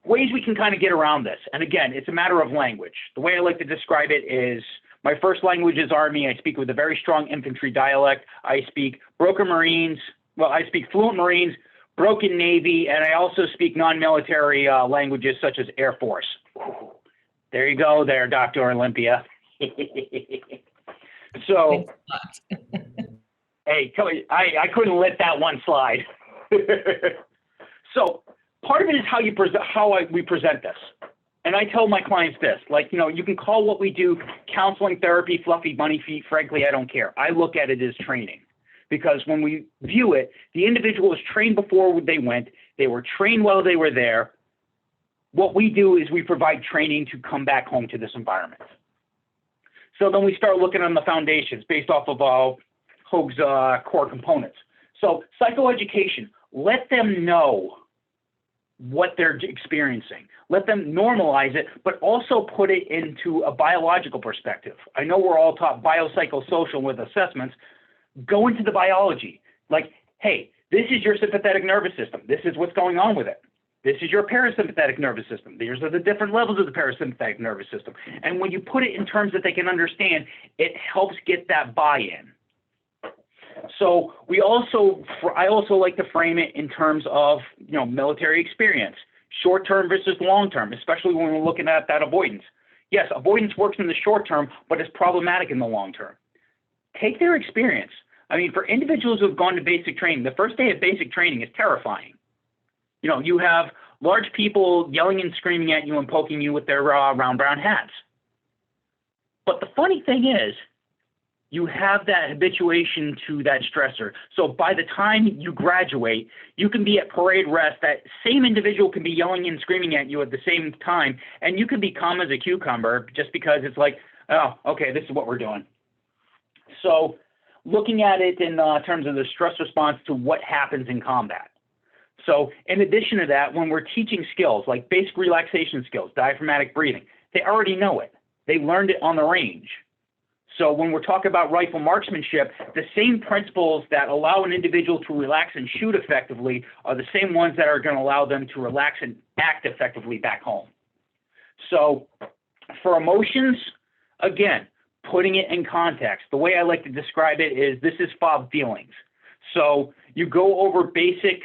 ways we can kind of get around this. And again, it's a matter of language. The way I like to describe it is my first language is Army. I speak with a very strong infantry dialect. I speak broken Marines. Well, I speak fluent Marines, broken Navy, and I also speak non-military languages such as Air Force. There you go there, Dr. Olympia. So, hey, I couldn't let that one slide. So part of it is how we present this. And I tell my clients this, like, you know, you can call what we do counseling, therapy, fluffy bunny feet. Frankly, I don't care. I look at it as training. Because when we view it, the individual was trained before they went. They were trained while they were there. What we do is we provide training to come back home to this environment. So then we start looking on the foundations based off of Hoag's core components. So psychoeducation, let them know what they're experiencing. Let them normalize it, but also put it into a biological perspective. I know we're all taught biopsychosocial with assessments. Go into the biology. Like, hey, this is your sympathetic nervous system. This is what's going on with it. This is your parasympathetic nervous system. These are the different levels of the parasympathetic nervous system. And when you put it in terms that they can understand, it helps get that buy-in. So I also like to frame it in terms of, you know, military experience, short-term versus long-term, especially when we're looking at that avoidance. Yes, avoidance works in the short term, but it's problematic in the long term. Take their experience. I mean, for individuals who have gone to basic training, the first day of basic training is terrifying. You know, you have large people yelling and screaming at you and poking you with their round brown hats. But the funny thing is, you have that habituation to that stressor. So by the time you graduate, you can be at parade rest. That same individual can be yelling and screaming at you at the same time, and you can be calm as a cucumber just because it's like, oh, okay, this is what we're doing. So looking at it in terms of the stress response to what happens in combat. So in addition to that, when we're teaching skills like basic relaxation skills, diaphragmatic breathing, they already know it. They learned it on the range. So when we're talking about rifle marksmanship, the same principles that allow an individual to relax and shoot effectively are the same ones that are going to allow them to relax and act effectively back home. So for emotions, again, putting it in context. The way I like to describe it is this is FOB feelings. So you go over basic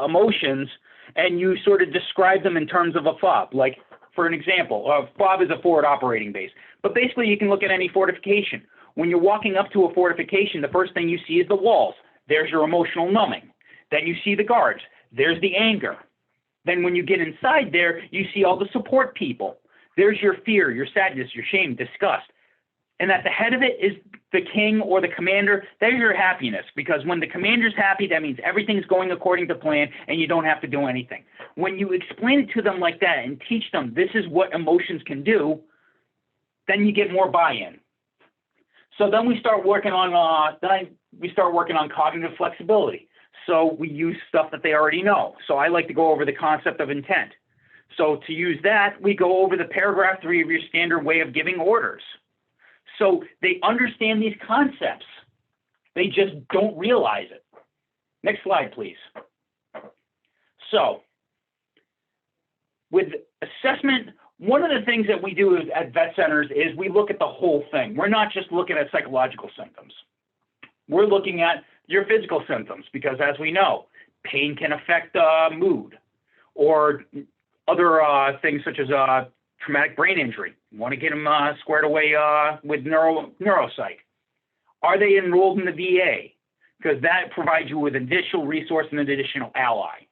emotions and you sort of describe them in terms of a FOB. Like, for an example, FOB is a forward operating base. But basically, you can look at any fortification. When you're walking up to a fortification, the first thing you see is the walls. There's your emotional numbing. Then you see the guards. There's the anger. Then when you get inside there, you see all the support people. There's your fear, your sadness, your shame, disgust. And at the head of it is the king or the commander. There's your happiness, because when the commander's happy, that means everything's going according to plan and you don't have to do anything. When you explain it to them like that and teach them this is what emotions can do, then you get more buy-in. So then we start working on cognitive flexibility. So we use stuff that they already know. So I like to go over the concept of intent. So to use that, we go over the paragraph 3 of your standard way of giving orders. So they understand these concepts. They just don't realize it. Next slide, please. So with assessment, one of the things that we do at vet centers is we look at the whole thing. We're not just looking at psychological symptoms. We're looking at your physical symptoms, because as we know, pain can affect mood, or other things such as traumatic brain injury. You want to get them squared away with neuropsych. Are they enrolled in the VA? Because that provides you with additional resource and an additional ally.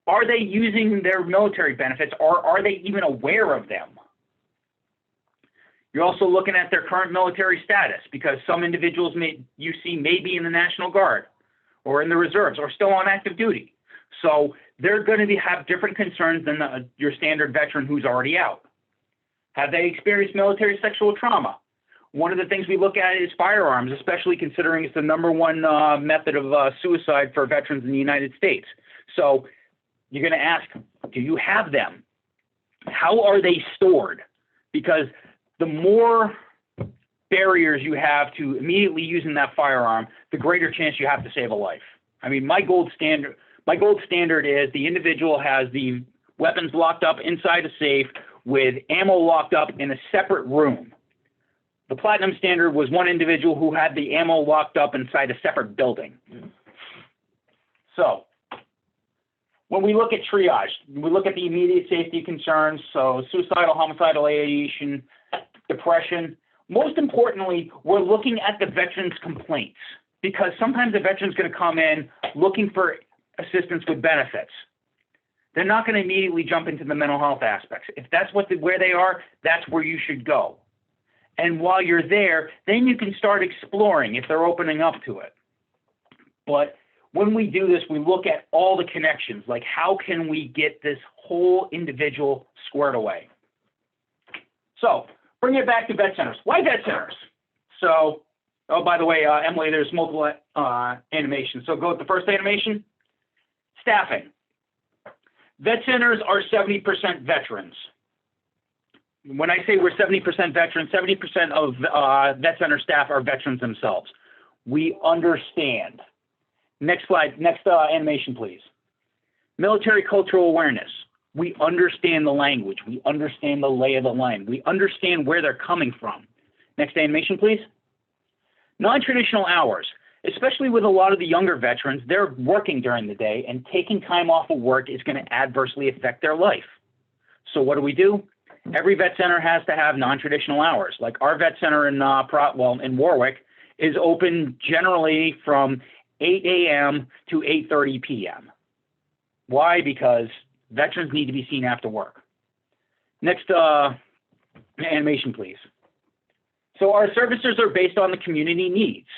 Are they using their military benefits, or are they even aware of them? You're also looking at their current military status, because some individuals you see may be in the National Guard or in the reserves or still on active duty. So they're going to have different concerns than your standard veteran who's already out. Have they experienced military sexual trauma? One of the things we look at is firearms, especially considering it's the #1 method of suicide for veterans in the United States. So you're going to ask, do you have them? How are they stored? Because the more barriers you have to immediately using that firearm, the greater chance you have to save a life. I mean, my gold standard is the individual has the weapons locked up inside a safe with ammo locked up in a separate room. The platinum standard was one individual who had the ammo locked up inside a separate building. So when we look at triage, we look at the immediate safety concerns, so suicidal, homicidal ideation, depression. Most importantly, we're looking at the veteran's complaints, because sometimes the veteran's going to come in looking for assistance with benefits. They're not going to immediately jump into the mental health aspects. If that's where they are, that's where you should go. And while you're there, then you can start exploring if they're opening up to it. But when we do this, we look at all the connections, like how can we get this whole individual squared away? So bring it back to vet centers. Why vet centers? So, oh, by the way, Emily, there's multiple animations. So go with the first animation. Staffing. Vet centers are 70% veterans. When I say we're 70% veterans, 70% of vet center staff are veterans themselves. We understand. Next slide, next animation, please. Military cultural awareness. We understand the language. We understand the lay of the land. We understand where they're coming from. Next animation, please. Non-traditional hours. Especially with a lot of the younger veterans, they're working during the day, and taking time off of work is going to adversely affect their life. So what do? Every vet center has to have non-traditional hours. Like our vet center in Warwick is open generally from 8 a.m. to 8:30 p.m. Why? Because veterans need to be seen after work. Next animation, please. So our services are based on the community needs.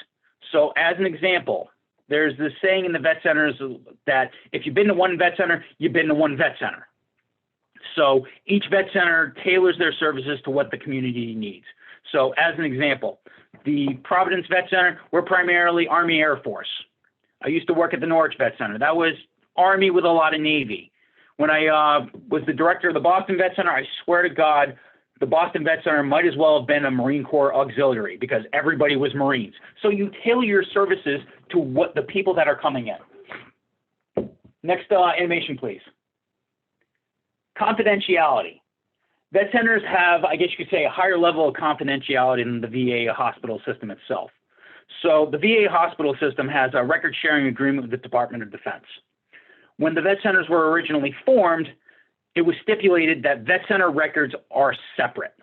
So as an example, there's this saying in the vet centers that if you've been to one vet center, you've been to one vet center. So each vet center tailors their services to what the community needs. So as an example, the Providence Vet Center, we're primarily Army Air Force. I used to work at the Norwich Vet Center. That was Army with a lot of Navy. When I was the director of the Boston Vet Center, I swear to God, the Boston Vet Center might as well have been a Marine Corps auxiliary because everybody was Marines. So you tailor your services to what the people that are coming in. Next animation, please. Confidentiality. Vet centers have, I guess you could say, a higher level of confidentiality than the VA hospital system itself. So the VA hospital system has a record sharing agreement with the Department of Defense. When the vet centers were originally formed, it was stipulated that vet center records are separate.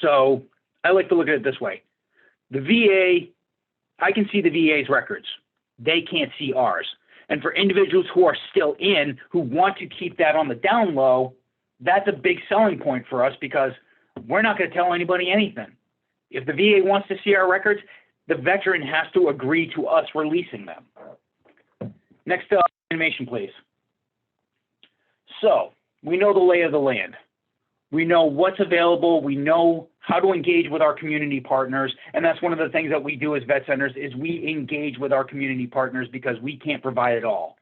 So I like to look at it this way. The VA, I can see the VA's records. They can't see ours. And for individuals who are still in, who want to keep that on the down low, that's a big selling point for us because we're not going to tell anybody anything. If the VA wants to see our records, the veteran has to agree to us releasing them. Next animation, please. So we know the lay of the land. We know what's available. We know how to engage with our community partners. And that's one of the things that we do as vet centers is we engage with our community partners because we can't provide it all.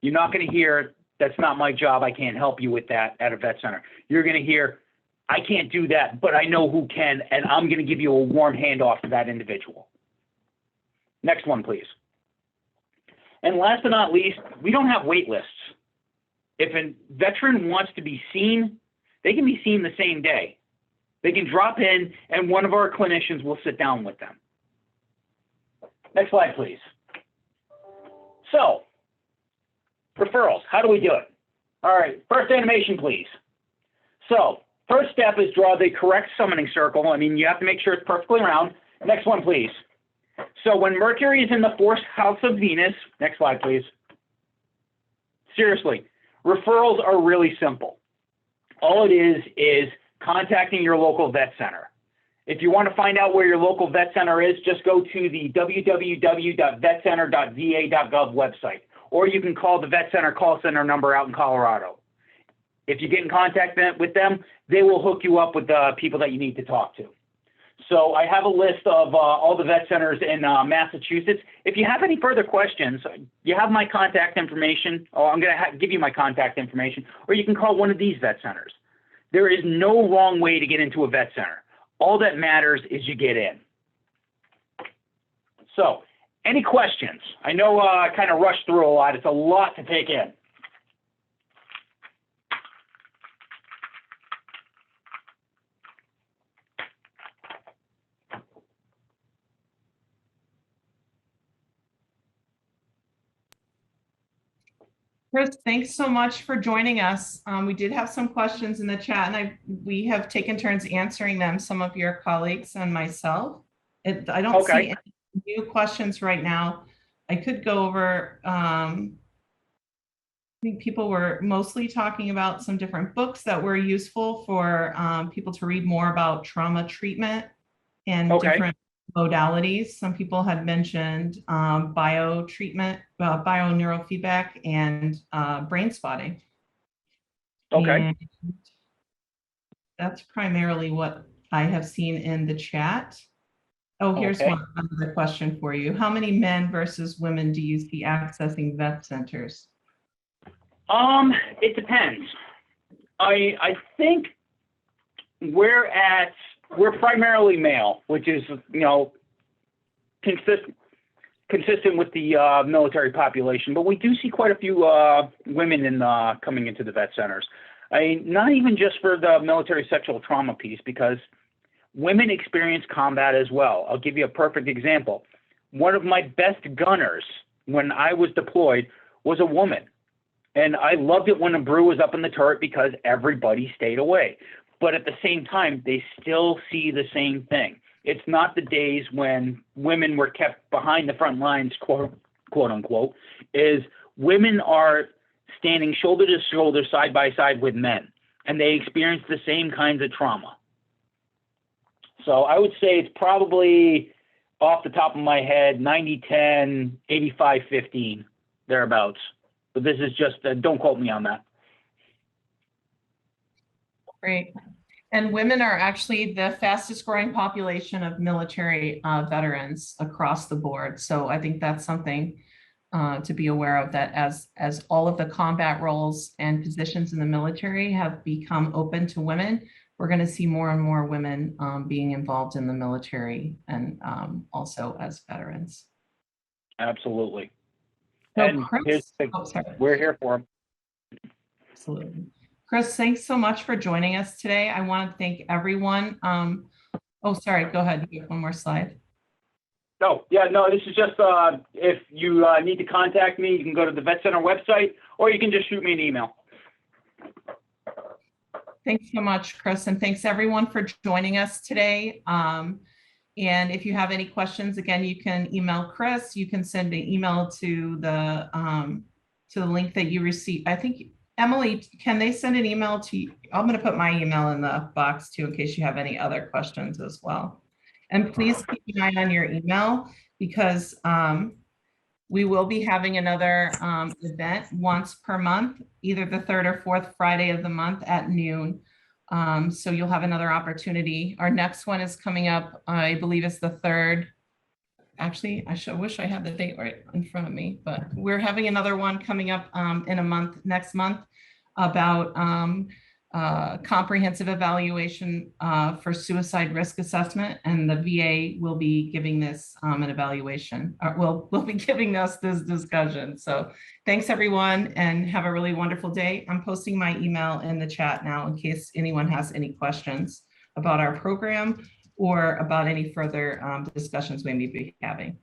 You're not going to hear, that's not my job, I can't help you with that at a vet center. You're going to hear, I can't do that, but I know who can, and I'm going to give you a warm handoff to that individual. Next one, please. And last but not least, we don't have wait lists. If a veteran wants to be seen, they can be seen the same day. They can drop in, and one of our clinicians will sit down with them. Next slide, please. So, referrals, how do we do it? All right, first animation, please. So, first step is draw the correct summoning circle. I mean, you have to make sure it's perfectly round. Next one, please. So when Mercury is in the fourth house of Venus, next slide, please. Seriously, referrals are really simple. All it is contacting your local vet center. If you want to find out where your local vet center is, just go to the www.vetcenter.va.gov website, or you can call the vet center call center number out in Colorado. If you get in contact with them, they will hook you up with the people that you need to talk to. So I have a list of all the vet centers in Massachusetts. If you have any further questions, you have my contact information. Oh, I'm going to give you my contact information, or you can call one of these vet centers. There is no wrong way to get into a vet center. All that matters is you get in. So, any questions? I know I kind of rushed through a lot. It's a lot to take in. Chris, thanks so much for joining us. We did have some questions in the chat, and we have taken turns answering them, some of your colleagues and myself. I don't see any new questions right now. I could go over, I think people were mostly talking about some different books that were useful for people to read more about trauma treatment and different modalities. Some people had mentioned biotreatment, bioneurofeedback, and brain spotting. Okay. And that's primarily what I have seen in the chat. Oh, here's another question for you. How many men versus women do you see accessing vet centers? It depends. I think we're primarily male, which is, you know, consistent with the military population, but we do see quite a few women coming into the vet centers. I mean, not even just for the military sexual trauma piece, because women experience combat as well. I'll give you a perfect example. One of my best gunners when I was deployed was a woman. And I loved it when a brew was up in the turret because everybody stayed away. But at the same time, they still see the same thing. It's not the days when women were kept behind the front lines, quote unquote, is women are standing shoulder to shoulder, side by side with men, and they experience the same kinds of trauma. So I would say it's probably, off the top of my head, 90-10, 85-15, thereabouts. But this is just, don't quote me on that. Great. And women are actually the fastest growing population of military veterans across the board. So I think that's something to be aware of, that as all of the combat roles and positions in the military have become open to women, we're going to see more and more women being involved in the military and also as veterans. Absolutely. So and Chris, we're here for them. Absolutely. Chris, thanks so much for joining us today. I want to thank everyone. Oh, sorry, go ahead. You have one more slide. No, this is just, if you need to contact me, you can go to the Vet Center website, or you can just shoot me an email. Thanks so much, Chris, and thanks everyone for joining us today. And if you have any questions, again, you can email Chris. You can send an email to the link that you received. I think, Emily, can they send an email to you? I'm going to put my email in the box too, in case you have any other questions as well. And please keep an eye on your email, because we will be having another event once per month, either the 3rd or 4th Friday of the month at noon. So you'll have another opportunity. Our next one is coming up, I believe it's the 3rd. Actually, wish I had the date right in front of me, but we're having another one coming up in a month, next month, about comprehensive evaluation for suicide risk assessment, and the VA will be giving this an evaluation. Will be giving us this discussion. So thanks everyone, and have a really wonderful day. I'm posting my email in the chat now in case anyone has any questions about our program or about any further discussions we may be having.